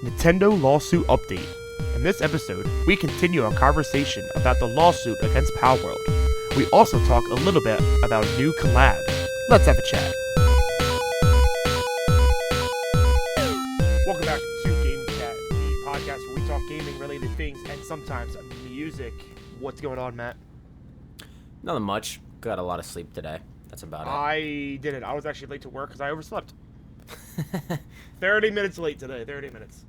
Nintendo lawsuit update. In this episode, we continue our conversation about the lawsuit against Palworld. We also talk a little bit about a new collab. Let's have a chat. Welcome back to Game Chat, the podcast where we talk gaming-related things and sometimes music. What's going on, Matt? Nothing much. Got a lot of sleep today. That's about it. I didn't. I was actually late to work because I overslept. 30 minutes late today. 30 minutes.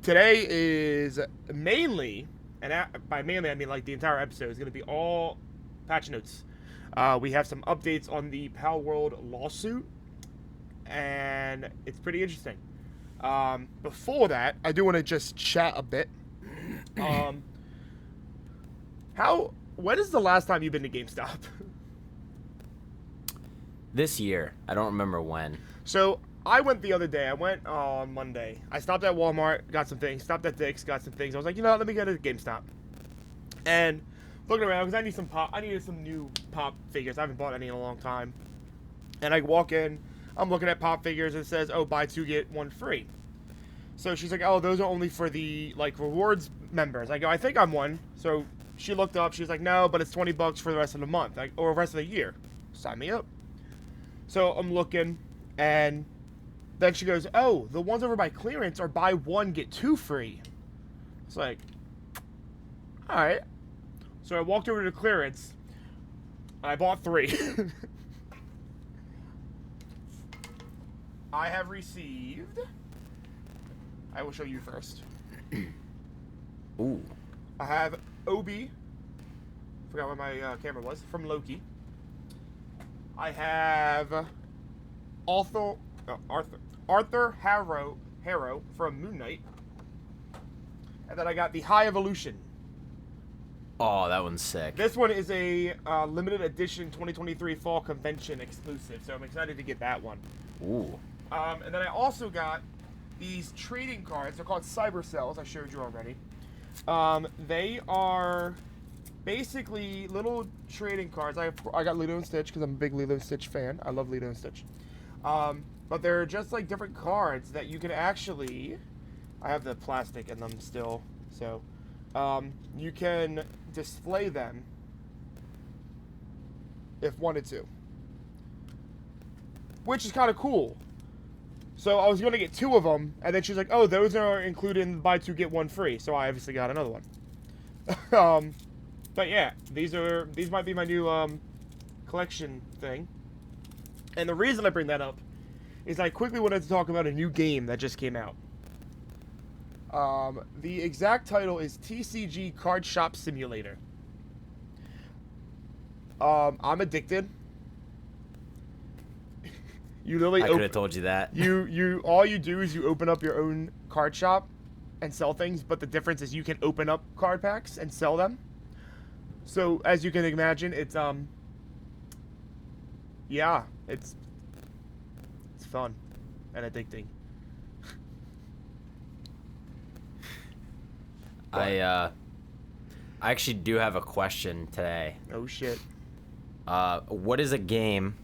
Today is mainly, and by mainly I mean like the entire episode, is going to be all patch notes. We have some updates on the Palworld lawsuit, and it's pretty interesting. Before that, I do want to just chat a bit. When is the last time you've been to GameStop? This year. I don't remember when. So, I went the other day. I went on Monday. I stopped at Walmart, got some things. Stopped at Dick's, got some things. I was like, you know what, let me get a GameStop. And looking around, because I needed some new Pop figures. I haven't bought any in a long time. And I walk in, I'm looking at Pop figures, and it says, oh, buy two, get one free. So she's like, oh, those are only for the, like, rewards members. I go, I think I'm one. So she looked up, she was like, no, but it's $20 for the rest of the month, or the rest of the year. Sign me up. So I'm looking, and then she goes, oh, the ones over by clearance are buy one, get two free. It's like, all right. So I walked over to clearance, and I bought three. I have received, I will show you first. Ooh. I have Obi, forgot where my camera was, from Loki. I have Arthur Harrow from Moon Knight. And then I got the High Evolution. Oh, that one's sick. This one is a limited edition 2023 fall convention exclusive, so I'm excited to get that one. Ooh. And then I also got these trading cards. They're called Cyber Cells. I showed you already. They are basically little trading cards. I got Lilo and Stitch because I'm a big Lilo and Stitch fan. I love Lilo and Stitch. But they're just like different cards that you can actually... I have the plastic in them still. So you can display them if wanted to. Which is kind of cool. So I was going to get two of them, and then she's like, oh, those are included in buy two, get one free. So I obviously got another one. But yeah, these might be my new collection thing. And the reason I bring that up is I quickly wanted to talk about a new game that just came out. The exact title is TCG Card Shop Simulator. I'm addicted. You literally I could have told you that. All you do is you open up your own card shop and sell things, but the difference is you can open up card packs and sell them. So as you can imagine, it's yeah, it's fun and addicting. I actually do have a question today. Oh shit. What is a game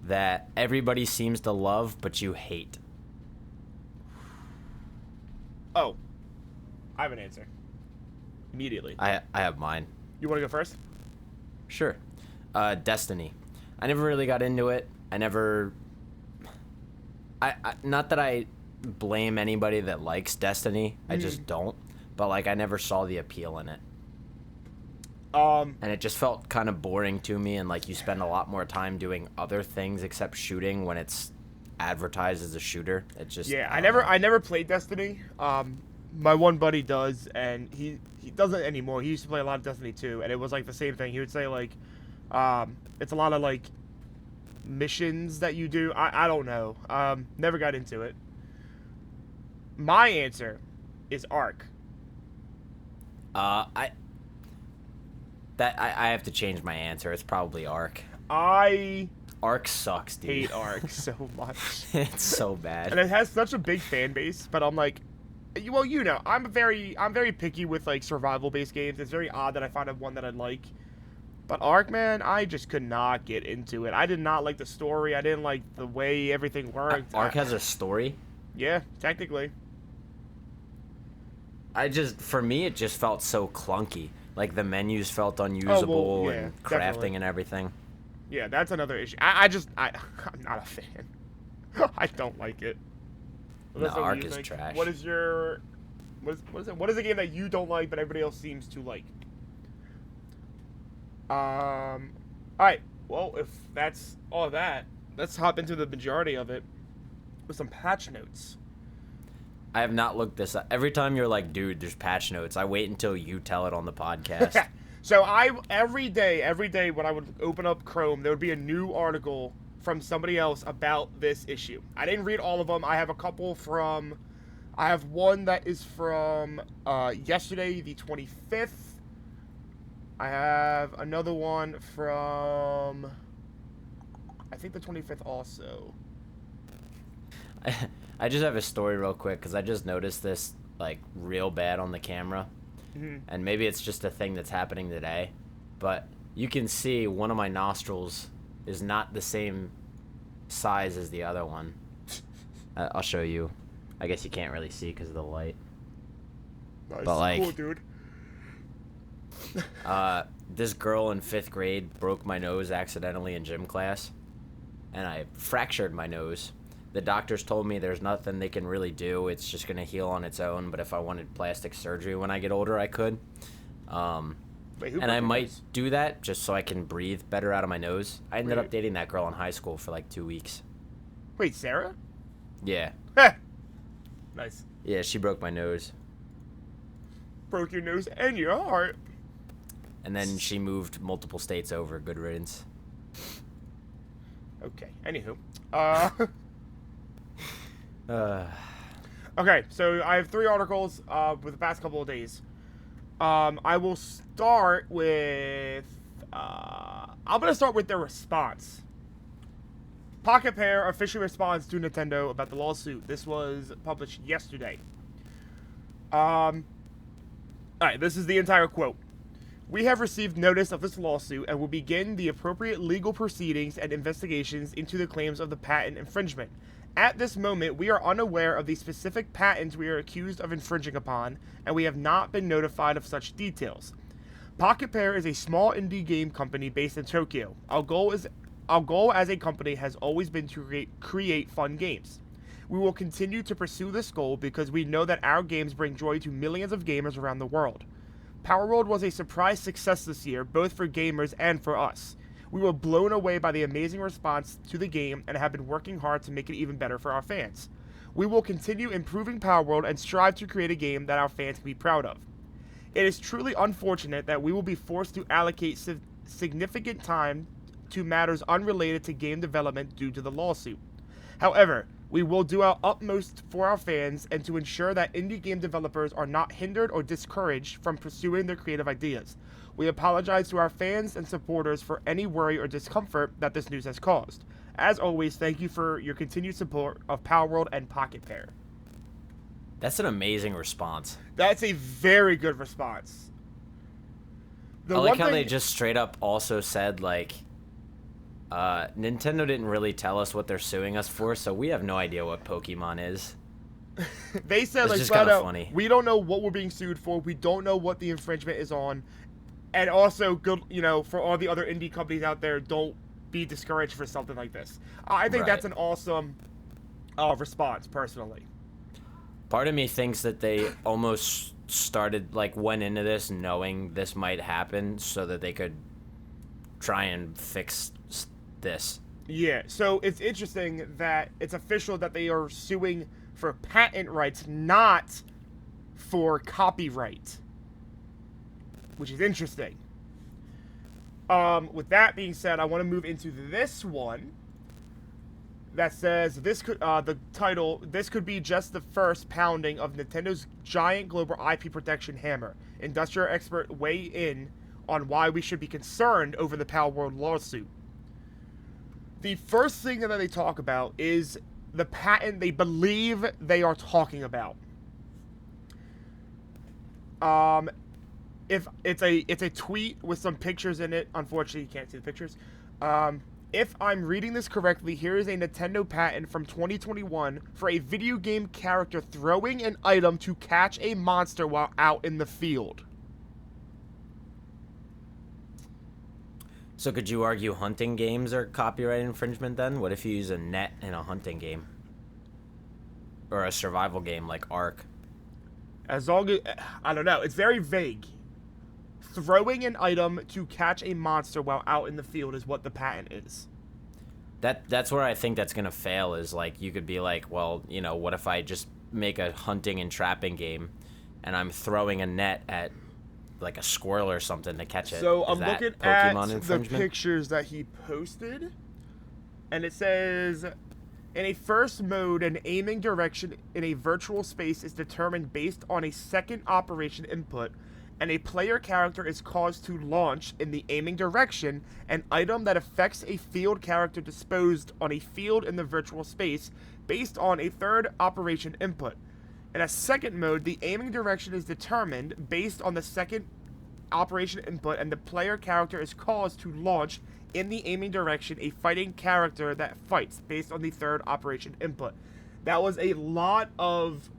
that everybody seems to love but you hate? Oh, I have an answer. Immediately. I have mine. You want to go first? Sure. Destiny. I never really got into it. Not that I blame anybody that likes Destiny. I just don't. But like I never saw the appeal in it. And it just felt kind of boring to me, and like you spend a lot more time doing other things except shooting when it's advertised as a shooter. It just I never played Destiny. My one buddy does, and he doesn't anymore. He used to play a lot of Destiny 2, and it was like the same thing. He would say like, it's a lot of like missions that you do. I don't know. Never got into it. My answer is Ark. I have to change my answer. It's probably Ark. Ark sucks, dude. Hate Ark so much. It's so bad. And it has such a big fan base, but I'm like, well, you know, I'm very picky with like survival based games. It's very odd that I find one that I like. But Ark, man, I just could not get into it. I did not like the story. I didn't like the way everything worked. Ark has a story? Yeah, technically. For me, it just felt so clunky. Like the menus felt unusable yeah, and crafting definitely. and everything. Yeah, that's another issue. I'm not a fan. I don't like it. No, That's what Ark you is think. trash. What is your, what is it? What is a game that you don't like but everybody else seems to like? All right. Well, if that's all of that, let's hop into the majority of it with some patch notes. I have not looked this up. Every time you're like, dude, there's patch notes, I wait until you tell it on the podcast. So every day when I would open up Chrome, there would be a new article from somebody else about this issue. I didn't read all of them. I have a couple from. I have one that is from yesterday, the 25th. I have another one from, I think, the 25th also. I just have a story real quick because I just noticed this like real bad on the camera. And maybe it's just a thing that's happening today, but you can see one of my nostrils is not the same size as the other one. I'll show you. I guess you can't really see because of the light. Nice. But like, cool, dude. this girl in 5th grade broke my nose accidentally in gym class, and I fractured my nose. The doctors told me there's nothing they can really do. It's just going to heal on its own, but if I wanted plastic surgery when I get older, I could. Wait, and I might do that just so I can breathe better out of my nose. I ended up dating that girl in high school for like 2 weeks. Wait, Sarah? Yeah. Nice. Yeah, she broke my nose. Broke your nose and your heart. And then she moved multiple states over. Good riddance. Okay, anywho. Okay, so I have 3 articles with the past couple of days. I will start with... I'm going to start with their response. Pocket Pair officially responds to Nintendo about the lawsuit. This was published yesterday. Alright, this is the entire quote. We have received notice of this lawsuit and will begin the appropriate legal proceedings and investigations into the claims of the patent infringement. At this moment, we are unaware of the specific patents we are accused of infringing upon, and we have not been notified of such details. Pocket Pair is a small indie game company based in Tokyo. Our goal as a company has always been to create fun games. We will continue to pursue this goal because we know that our games bring joy to millions of gamers around the world. Palworld was a surprise success this year, both for gamers and for us. We were blown away by the amazing response to the game and have been working hard to make it even better for our fans. We will continue improving Palworld and strive to create a game that our fans can be proud of. It is truly unfortunate that we will be forced to allocate significant time to matters unrelated to game development due to the lawsuit. However, we will do our utmost for our fans and to ensure that indie game developers are not hindered or discouraged from pursuing their creative ideas. We apologize to our fans and supporters for any worry or discomfort that this news has caused. As always, thank you for your continued support of Palworld and Pocket Pair. That's an amazing response. That's a very good response. I like how they just straight up also said, like, Nintendo didn't really tell us what they're suing us for, so we have no idea what Pokemon is. They said, it's like, just kind of funny. We don't know what we're being sued for. We don't know what the infringement is on. And also, good, for all the other indie companies out there, don't be discouraged for something like this. I think that's an awesome response, personally. Part of me thinks that they almost went into this knowing this might happen so that they could try and fix this. Yeah, so it's interesting that it's official that they are suing for patent rights, not for copyright, which is interesting. With that being said, I want to move into this one that says this could this could be just the first pounding of Nintendo's giant global IP protection hammer. Industrial expert weigh in on why we should be concerned over the Palworld lawsuit. The first thing that they talk about is the patent they believe they are talking about. If it's a tweet with some pictures in it. Unfortunately, you can't see the pictures. If I'm reading this correctly, here is a Nintendo patent from 2021 for a video game character throwing an item to catch a monster while out in the field. So could you argue hunting games are copyright infringement then? What if you use a net in a hunting game? Or a survival game like Ark? As long as, I don't know, it's very vague. Throwing an item to catch a monster while out in the field is what the patent is. That's where I think that's gonna fail. Is like you could be like, well, you know, what if I just make a hunting and trapping game, and I'm throwing a net at like a squirrel or something to catch it? So Is I'm that looking Pokemon at infringement? the pictures that he posted, and it says, in a first mode, an aiming direction in a virtual space is determined based on a second operation input, and a player character is caused to launch in the aiming direction an item that affects a field character disposed on a field in the virtual space based on a third operation input. In a second mode, the aiming direction is determined based on the second operation input, and the player character is caused to launch in the aiming direction a fighting character that fights based on the third operation input. That was a lot of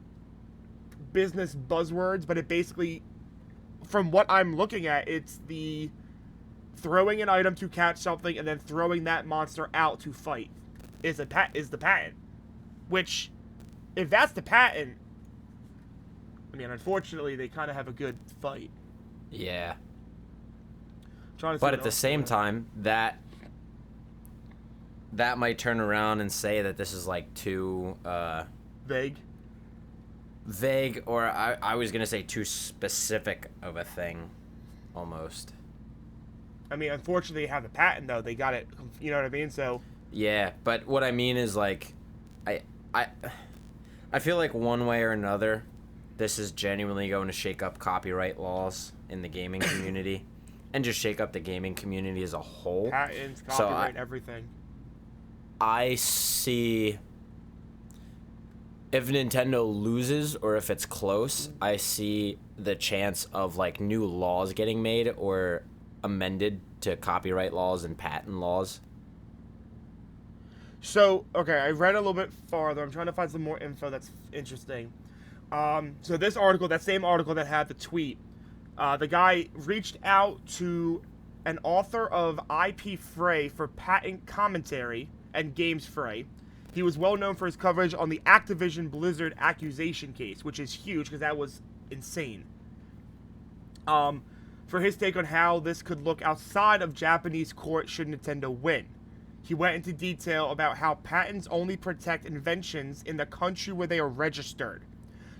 business buzzwords, but it basically, from what I'm looking at, it's the throwing an item to catch something and then throwing that monster out to fight is the patent. Which, if that's the patent, I mean, unfortunately, they kind of have a good fight. Yeah. But at the same time, that might turn around and say that this is like too vague, or I was gonna say too specific of a thing, almost. I mean, unfortunately, they have the patent though. They got it. You know what I mean? So. Yeah, but what I mean is like, I feel like one way or another, this is genuinely going to shake up copyright laws in the gaming community, and just shake up the gaming community as a whole. Patents, copyright, everything. I see, if Nintendo loses or if it's close, I see the chance of like new laws getting made or amended to copyright laws and patent laws. So, okay, I read a little bit farther. I'm trying to find some more info that's interesting. So this article, that same article that had the tweet, the guy reached out to an author of IP Fray for patent commentary and Games Fray. He was well known for his coverage on the Activision Blizzard accusation case, which is huge because that was insane. For his take on how this could look outside of Japanese court should Nintendo win. He went into detail about how patents only protect inventions in the country where they are registered.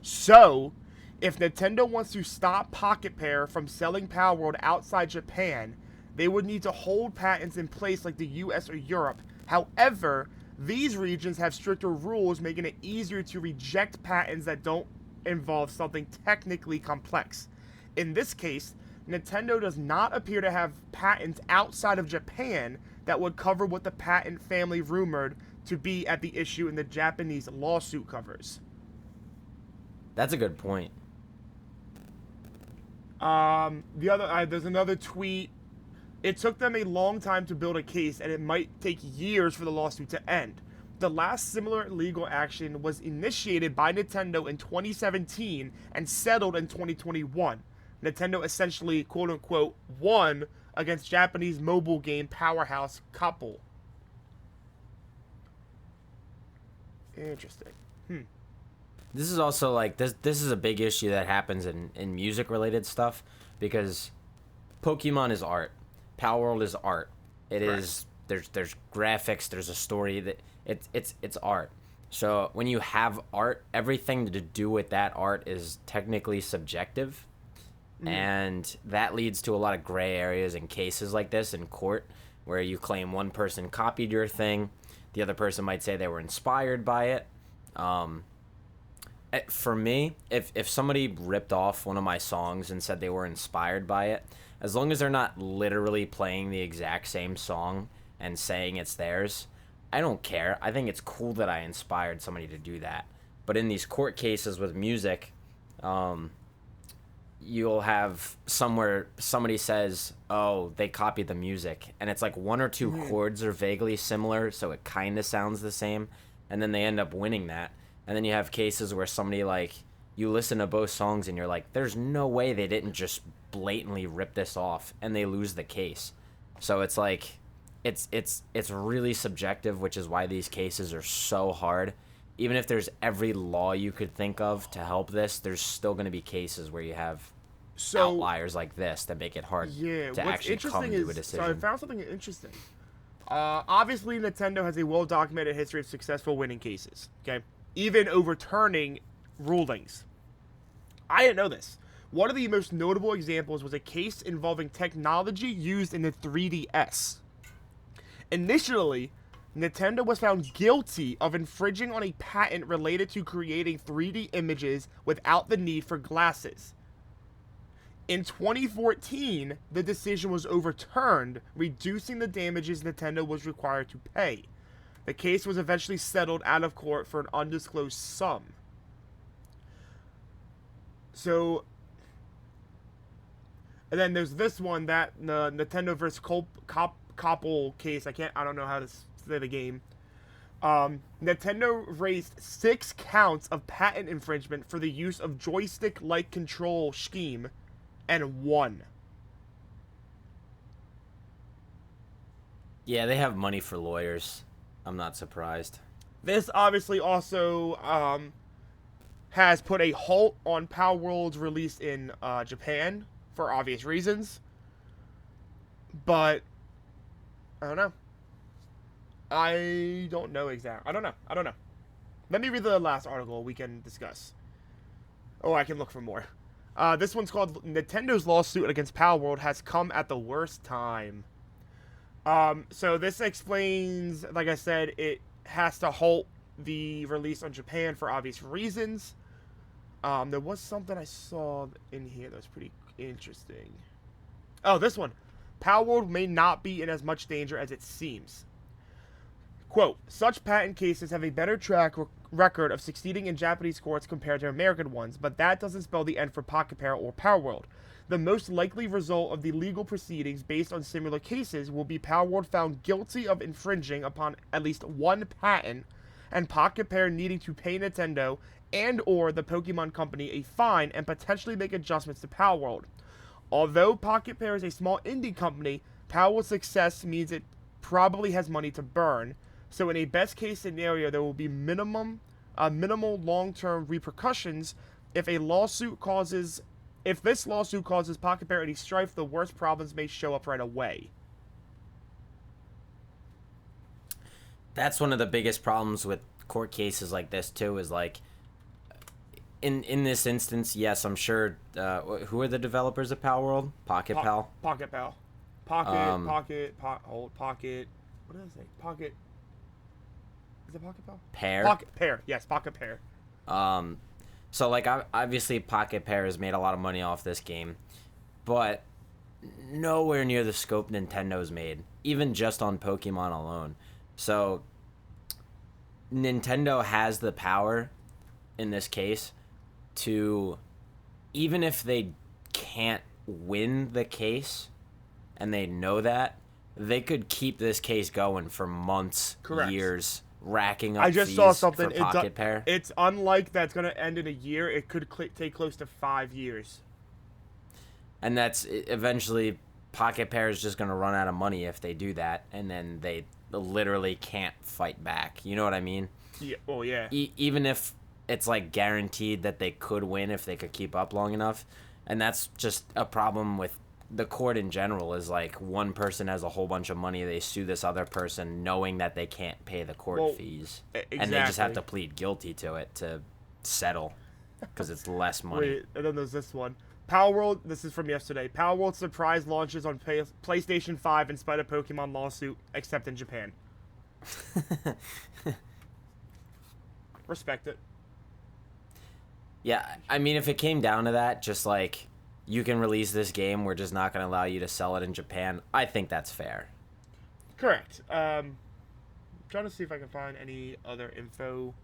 So, if Nintendo wants to stop Pocket Pair from selling Palworld outside Japan, they would need to hold patents in place like the US or Europe. However, these regions have stricter rules, making it easier to reject patents that don't involve something technically complex. In this case, Nintendo does not appear to have patents outside of Japan that would cover what the patent family rumored to be at the issue in the Japanese lawsuit covers. That's a good point. There's another tweet. It took them a long time to build a case, and it might take years for the lawsuit to end. The last similar legal action was initiated by Nintendo in 2017 and settled in 2021. Nintendo essentially, quote-unquote, won against Japanese mobile game powerhouse Couple. Interesting. This is also like, this is a big issue that happens in music-related stuff, because Pokemon is art. Palworld is art. It Correct. is, there's graphics, there's a story, that it's art. So when you have art, everything to do with that art is technically subjective. And that leads to a lot of gray areas in cases like this in court, where you claim one person copied your thing, the other person might say they were inspired by it. For me, if somebody ripped off one of my songs and said they were inspired by it, as long as they're not literally playing the exact same song and saying it's theirs, I don't care. I think it's cool that I inspired somebody to do that. But in these court cases with music, you'll have somewhere somebody says, "Oh, they copied the music," and it's like one or two chords are vaguely similar, so it kind of sounds the same, and then they end up winning that. And then you have cases where somebody like you listen to both songs and you're like, "There's no way they didn't just blatantly rip this off," and they lose the case. So it's like it's really subjective, which is why these cases are so hard. Even if there's every law you could think of to help this, there's still going to be cases where you have outliers like this that make it hard to actually come to a decision. So I found something interesting. Obviously, Nintendo has a well-documented history of successful winning cases, okay? Even overturning rulings. I didn't know this. One of the most notable examples was a case involving technology used in the 3DS. Initially, Nintendo was found guilty of infringing on a patent related to creating 3D images without the need for glasses. In 2014, the decision was overturned, reducing the damages Nintendo was required to pay. The case was eventually settled out of court for an undisclosed sum. So, and then there's this one, that Nintendo versus Koppel case. I don't know how to say the game. Nintendo raised 6 counts of patent infringement for the use of joystick-like control scheme and won. Yeah, they have money for lawyers. I'm not surprised. This obviously also has put a halt on Palworld's release in Japan for obvious reasons. But I don't know. I don't know exactly. I don't know. Let me read the last article we can discuss. Oh, I can look for more. This one's called Nintendo's lawsuit against Palworld has come at the worst time. So this explains, like I said, it has to halt the release on Japan for obvious reasons. There was something I saw in here that was pretty interesting. Oh, this one. Palworld may not be in as much danger as it seems. Quote, such patent cases have a better track record of succeeding in Japanese courts compared to American ones, but that doesn't spell the end for Pocket Pair or Palworld. The most likely result of the legal proceedings based on similar cases will be Palworld found guilty of infringing upon at least one patent, and Pocket Pair needing to pay Nintendo and or the Pokemon Company a fine and potentially make adjustments to Palworld. Although Pocket Pair is a small indie company, Palworld's success means it probably has money to burn. So in a best case scenario, there will be minimal long-term repercussions. If this lawsuit causes Pocket Pair any strife, the worst problems may show up right away. That's one of the biggest problems with court cases like this too, is like in this instance, yes, I'm sure who are the developers of Palworld? Pocket Pal? Pocket Pal. Pocket. What did I say? Pocket. Is it Pocket Pal? Pear? Pocket Pair. Yes, Pocket Pair. So, like, obviously Pocket Pair has made a lot of money off this game, but nowhere near the scope Nintendo's made, even just on Pokemon alone. So, Nintendo has the power, in this case, to, even if they can't win the case, and they know that, they could keep this case going for months, correct, years, racking up I just fees saw something. for Pocket Pair. It's unlike that's going to end in a year. It could take close to 5 years. And that's eventually Pocket Pair is just going to run out of money if they do that, and then they literally can't fight back. You know what I mean? Yeah. Oh, yeah. Even if it's like guaranteed that they could win if they could keep up long enough. And that's just a problem with the court in general, is like one person has a whole bunch of money, they sue this other person knowing that they can't pay the court fees. Exactly. And they just have to plead guilty to it to settle because it's less money. Wait, and then there's this one. Palworld, this is from yesterday. Palworld surprise launches on PlayStation 5 in spite of Pokemon lawsuit, except in Japan. Respect it. Yeah, I mean, if it came down to that, just like, you can release this game, we're just not going to allow you to sell it in Japan, I think that's fair. Correct. Trying to see if I can find any other info.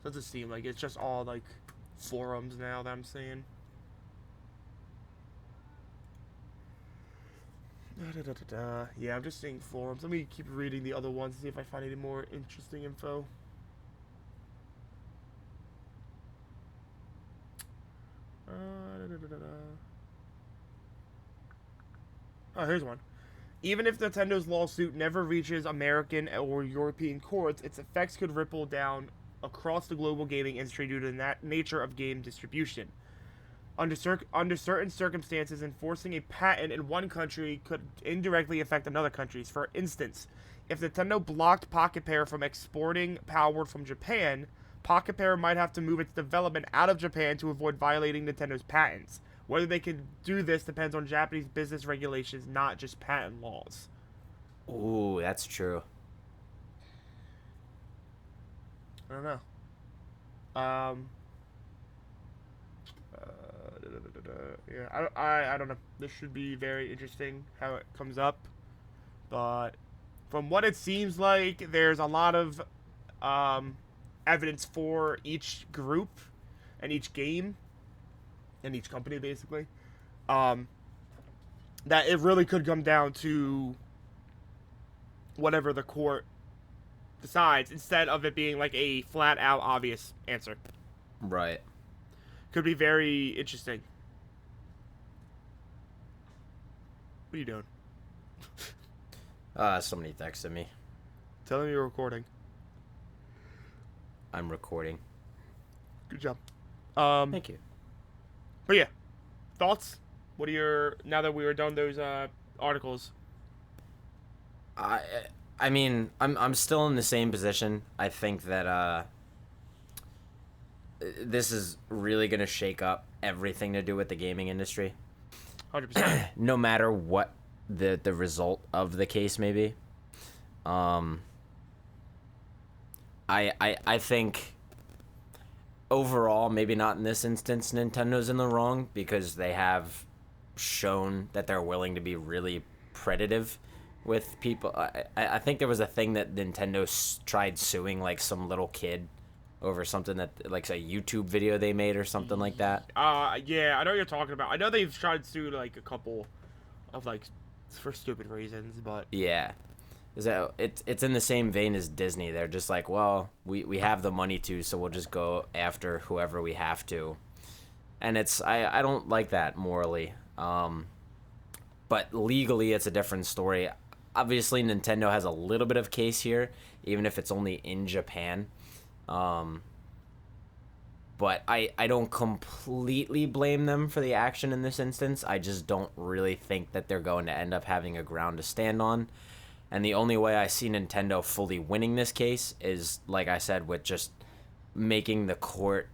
Doesn't seem like it's just all like forums now that I'm seeing. Yeah, I'm just seeing forums. Let me keep reading the other ones to see if I find any more interesting info. Oh, here's one. Even if Nintendo's lawsuit never reaches American or European courts, its effects could ripple down across the global gaming industry due to the nature of game distribution. Under certain circumstances, enforcing a patent in one country could indirectly affect another country's. For instance, if Nintendo blocked Pocket Pair from exporting Palworld from Japan, Pocket Pair might have to move its development out of Japan to avoid violating Nintendo's patents. Whether they can do this depends on Japanese business regulations, not just patent laws. Ooh, that's true. I don't know. Yeah, I don't know. This should be very interesting how it comes up. But from what it seems like, there's a lot of evidence for each group and each game and each company, basically. That it really could come down to whatever the court decides instead of it being like a flat out obvious answer. Right. Could be very interesting. What are you doing? Somebody texted me. Tell them you're recording. I'm recording. Good job. Thank you. But yeah, thoughts? What are your, now that we were done those articles? I mean, I'm still in the same position. I think that this is really gonna shake up everything to do with the gaming industry. 100%. No matter what the result of the case may be. I think overall, maybe not in this instance, Nintendo's in the wrong because they have shown that they're willing to be really predative with people. I think there was a thing that Nintendo tried suing like some little kid over something that like a YouTube video they made or something like that. Yeah, I know what you're talking about. I know they've tried to sue like a couple of like for stupid reasons, but yeah. So it's in the same vein as Disney. They're just like, well, we have the money to, so we'll just go after whoever we have to. And it's I don't like that morally. But legally it's a different story. Obviously Nintendo has a little bit of case here, even if it's only in Japan. But I don't completely blame them for the action in this instance. I just don't really think that they're going to end up having a ground to stand on. And the only way I see Nintendo fully winning this case is, like I said, with just making the court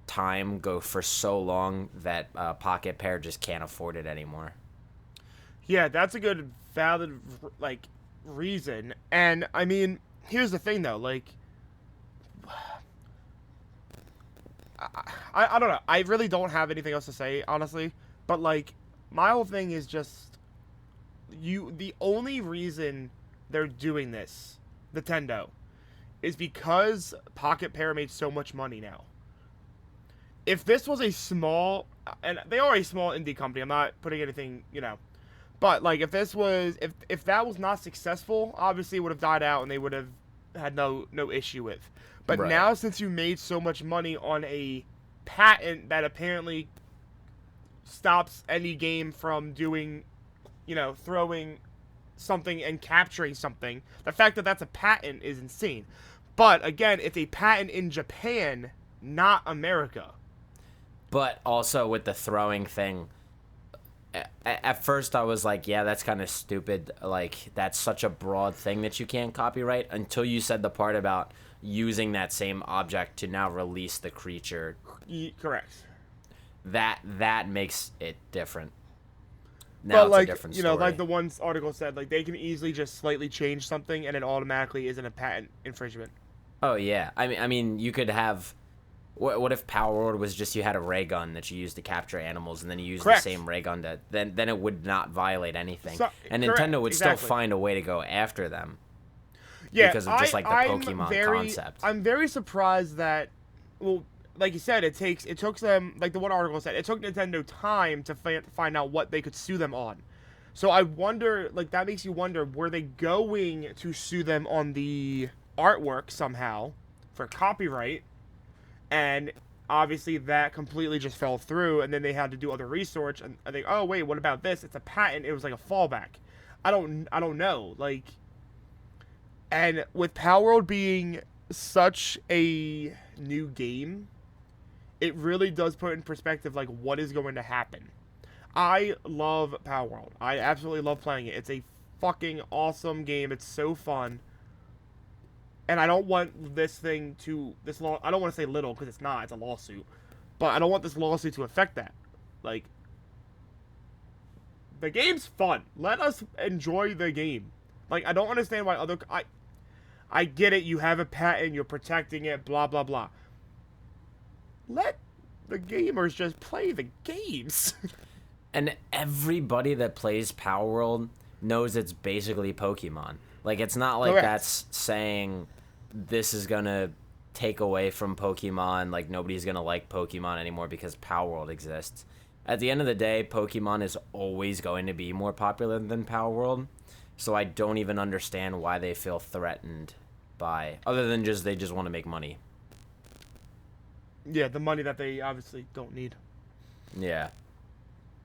time go for so long that Pocket Pair just can't afford it anymore. Yeah, that's a good, valid, like, reason. And, I mean, here's the thing, though. Like, I don't know. I really don't have anything else to say, honestly. But, like, my whole thing is just, the only reason they're doing this, Nintendo, is because Pocket Pair made so much money now. If this was a small, and they are a small indie company, I'm not putting anything, but like if this was, if that was not successful, obviously it would have died out and they would have had no issue with. But right. Now, since you made so much money on a patent that apparently stops any game from doing, throwing something and capturing something, the fact that that's a patent is insane. But again, it's a patent in Japan, not America. But also with the throwing thing, at first I was like, yeah, that's kind of stupid. Like, that's such a broad thing that you can't copyright, until you said the part about using that same object to now release the creature. Correct. That makes it different. Now but it's like, a different story. Like the one article said, like they can easily just slightly change something and it automatically isn't a patent infringement. Oh yeah, I mean you could have. What if Palworld was just you had a ray gun that you used to capture animals and then you used Correct. the same ray gun to then it would not violate anything, and correct. Nintendo would Exactly. still find a way to go after them. Yeah, because of just like the Pokemon concept. I'm very surprised that, well, like you said, it took them, like the one article said, it took Nintendo time to find out what they could sue them on. So I wonder, like, that makes you wonder, were they going to sue them on the artwork somehow for copyright? And obviously that completely just fell through, and then they had to do other research, and I think, oh wait, what about this? It's a patent. It was like a fallback. I don't know. Like, and with Palworld being such a new game, it really does put in perspective like what is going to happen. I love Palworld. I absolutely love playing it. It's a fucking awesome game. It's so fun. And I don't want this thing to I don't want to say little because it's not. It's a lawsuit. But I don't want this lawsuit to affect that. Like, the game's fun. Let us enjoy the game. Like, I don't understand why I get it. You have a patent. You're protecting it. Blah, blah, blah. Let the gamers just play the games. And everybody that plays Palworld knows it's basically Pokemon. Like, it's not like Correct. that's saying this is going to take away from Pokemon, like nobody's going to like Pokemon anymore because Palworld exists. At the end of the day, Pokemon is always going to be more popular than Palworld, so I don't even understand why they feel threatened by, other than just they just want to make money. Yeah, the money that they obviously don't need. Yeah.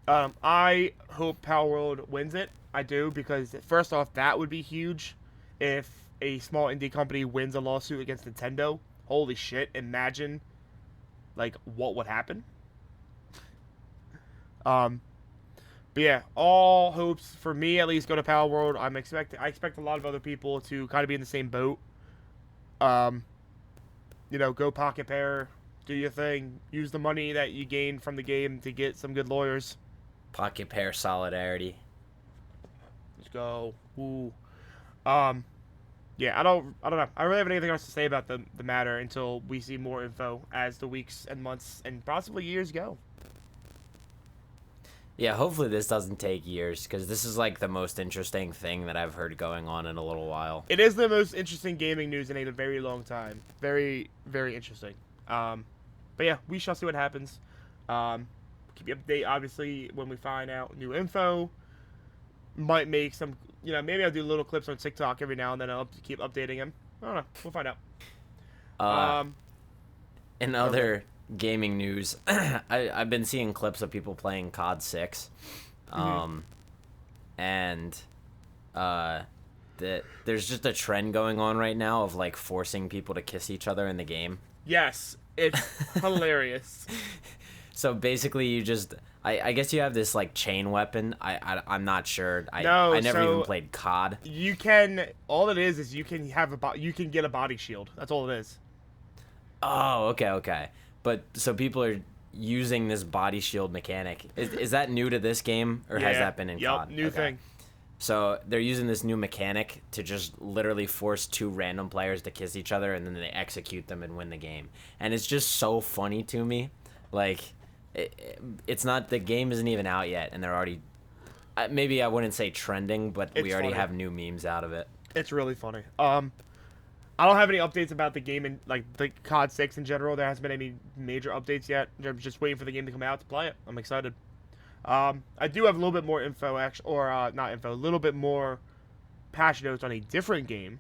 I hope Palworld wins it. I do, because first off, that would be huge if a small indie company wins a lawsuit against Nintendo. Holy shit, imagine, like, what would happen. But yeah, all hopes, for me at least, go to Palworld. I expect a lot of other people to kind of be in the same boat. You know, go Pocket Pair, do your thing, use the money that you gain from the game to get some good lawyers. Pocket Pair solidarity. Let's go. Ooh. Yeah, I don't know. I don't really have anything else to say about the matter until we see more info as the weeks and months and possibly years go. Yeah, hopefully this doesn't take years, because this is like the most interesting thing that I've heard going on in a little while. It is the most interesting gaming news in a very long time. Very, very interesting. But yeah, we shall see what happens. Keep you update, obviously, when we find out new info. Might make some, you know, maybe I'll do little clips on TikTok every now and then. I'll keep updating him. I don't know. We'll find out. In other gaming news, I've been seeing clips of people playing COD 6. And there's just a trend going on right now of, like, forcing people to kiss each other in the game. Yes, it's hilarious. So basically, you just, I guess you have this like chain weapon. I'm not sure. I never even played COD. You can, all it is you can have you can get a body shield. That's all it is. Oh, okay. But so people are using this body shield mechanic. Is that new to this game, or has that been in COD? New thing. So they're using this new mechanic to just literally force two random players to kiss each other, and then they execute them and win the game. And it's just so funny to me, like. It's not, the game isn't even out yet, and they're already, maybe I wouldn't say trending, but we already have new memes out of it. It's really funny. I don't have any updates about the game and like the COD 6 in general. There hasn't been any major updates yet. I'm just waiting for the game to come out to play it. I'm excited. I do have a little bit more info, actually, or not info, a little bit more patch notes on a different game.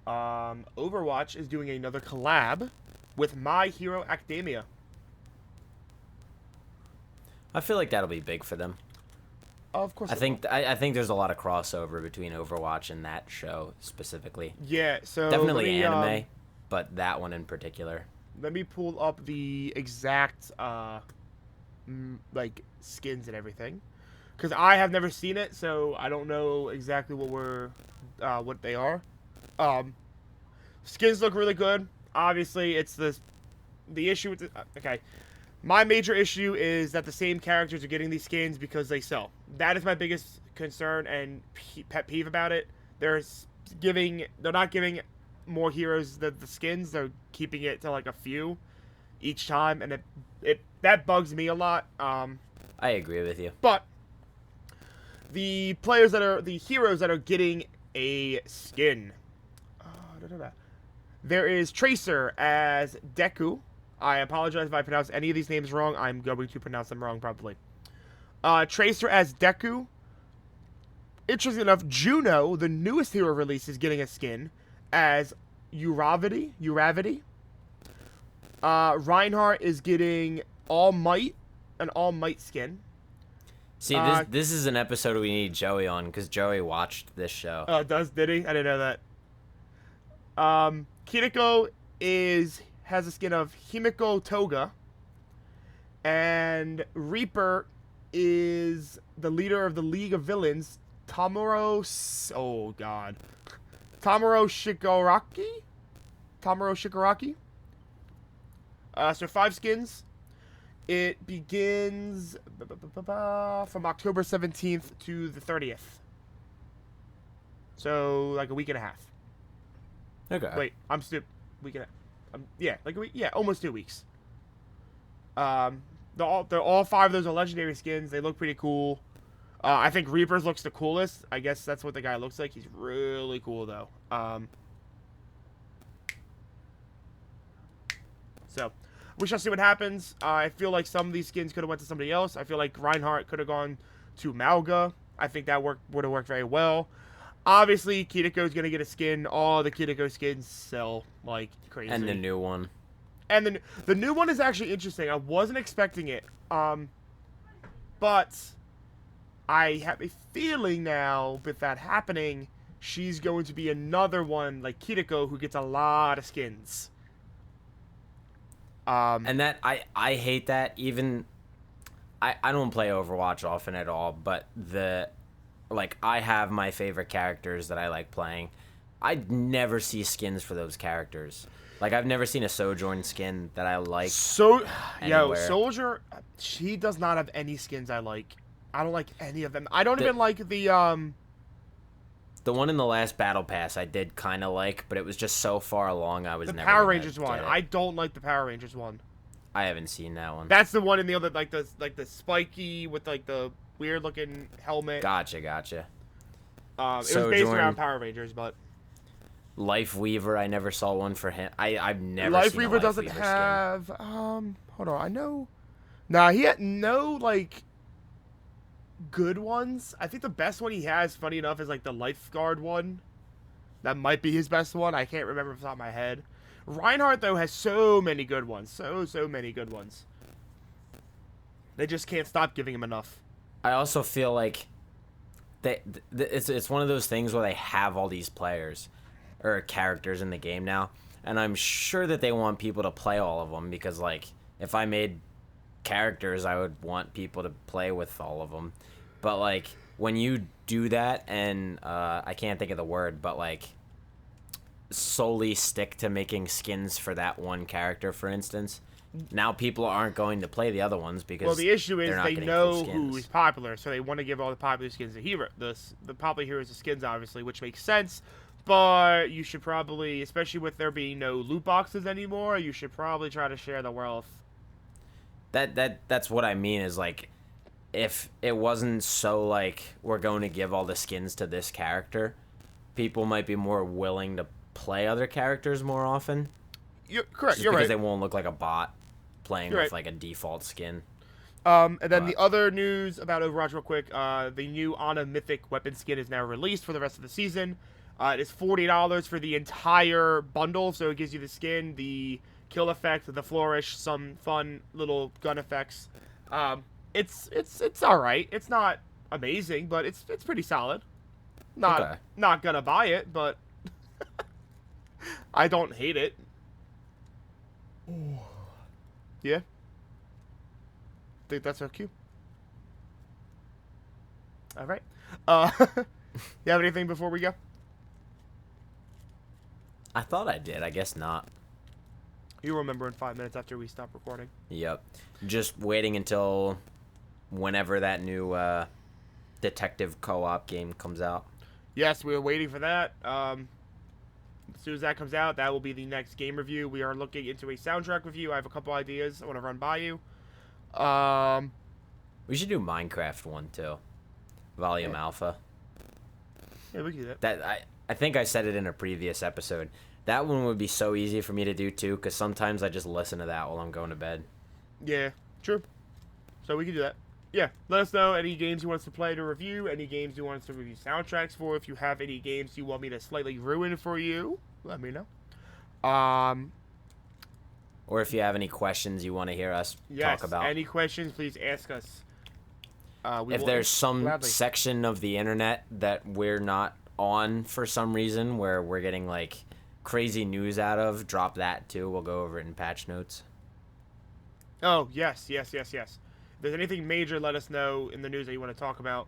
Overwatch is doing another collab with My Hero Academia. I feel like that'll be big for them. Of course. I think there's a lot of crossover between Overwatch and that show specifically. Yeah, so definitely anime, but that one in particular. Let me pull up the exact like skins and everything, because I have never seen it, so I don't know exactly what they are. Skins look really good. Obviously, it's the issue with okay. My major issue is that the same characters are getting these skins because they sell. That is my biggest concern and pet peeve about it. They're not giving more heroes the skins. They're keeping it to like a few each time, and that bugs me a lot. I agree with you. But the heroes that are getting a skin. There is Tracer as Deku. I apologize if I pronounce any of these names wrong. I'm going to pronounce them wrong, probably. Tracer as Deku. Interesting enough, Juno, the newest hero release, is getting a skin as Uravity. Reinhardt is getting an All Might skin. See, this is an episode we need Joey on, because Joey watched this show. Oh, did he? I didn't know that. Kiriko has a skin of Himiko Toga. And Reaper is the leader of the League of Villains, Tamuro Shigaraki. So 5 skins. It begins from October 17th to the 30th. So like a week and a half. Okay. Wait, I'm stupid. Week and a yeah, like a week. Yeah, almost 2 weeks. They're all 5 of those are legendary skins. They look pretty cool. I think Reaper's looks the coolest. I guess that's what the guy looks like. He's really cool though. So we shall see what happens. I feel like some of these skins could have went to somebody else. I feel like Reinhardt could have gone to Malga. I think that would have worked very well. Obviously, Kiriko's going to get a skin. All the Kiriko skins sell like crazy. And the new one. And the new one is actually interesting. I wasn't expecting it. But I have a feeling now with that happening, she's going to be another one like Kiriko who gets a lot of skins. And that I hate that. Even I don't play Overwatch often at all, but I have my favorite characters that I like playing. I never see skins for those characters. Like, I've never seen a Sojourn skin that I like. Anywhere. Soldier, she does not have any skins I like. I don't like any of them. I don't even like the one in the last Battle Pass I did kind of like, but it was just so far along I was never Power Rangers one. I don't like the Power Rangers one. I haven't seen that one. That's the one in the other, like the spiky with like the weird looking helmet. Gotcha. It was based around Power Rangers, but Life Weaver, I never saw one for him. I've never Life seen Weaver a Life doesn't Weaver have skin. hold on, I know. Nah, he had no like good ones. I think the best one he has, funny enough, is like the Lifeguard one. That might be his best one. I can't remember off the top of my head. Reinhardt though has so many good ones. So many good ones. They just can't stop giving him enough. I also feel like it's one of those things where they have all these players or characters in the game now, and I'm sure that they want people to play all of them, because like if I made characters, I would want people to play with all of them. But like when you do that, and I can't think of the word, but like solely stick to making skins for that one character, for instance, now people aren't going to play the other ones because the issue is they know cool who's popular, so they want to give all the popular skins to hero. The popular heroes the skins, obviously, which makes sense. But you should probably, especially with there being no loot boxes anymore, you should probably try to share the wealth. That's what I mean, is like, if it wasn't so like we're going to give all the skins to this character, people might be more willing to play other characters more often. You're correct. You're right. Because they won't look like a bot playing with like a default skin. And then the other news about Overwatch real quick, the new Ana Mythic weapon skin is now released for the rest of the season. It is $40 for the entire bundle, so it gives you the skin, the kill effect, the flourish, some fun little gun effects. It's all right. It's not amazing, but it's pretty solid. Not gonna buy it, but I don't hate it. Yeah. Think that's our cue. All right. You have anything before we go? I thought I did. I guess not. You'll remember in 5 minutes after we stop recording. Yep. Just waiting until whenever that new detective co-op game comes out. Yes, we're waiting for that. As soon as that comes out, that will be the next game review. We are looking into a soundtrack review. I have a couple ideas I want to run by you. We should do Minecraft one too. Volume Alpha. Yeah, we can do that. I think I said it in a previous episode. That one would be so easy for me to do too, because sometimes I just listen to that while I'm going to bed. Yeah, true. So we can do that. yeah, let us know any games you want us to play to review, any games you want us to review soundtracks for. If you have any games you want me to slightly ruin for you, let me know. Or if you have any questions you want to hear us talk about. Any questions, please ask us. If there's some section of the internet that we're not on for some reason, where we're getting like crazy news out of, drop that too. We'll go over it in patch notes. Oh, yes. If there's anything major, let us know in the news that you want to talk about.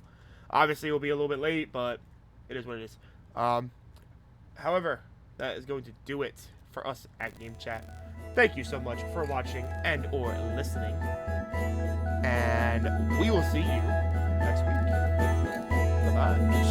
Obviously, we'll be a little bit late, but it is what it is. However, that is going to do it for us at Game Chat. Thank you so much for watching and or listening. And we will see you next week. Bye-bye.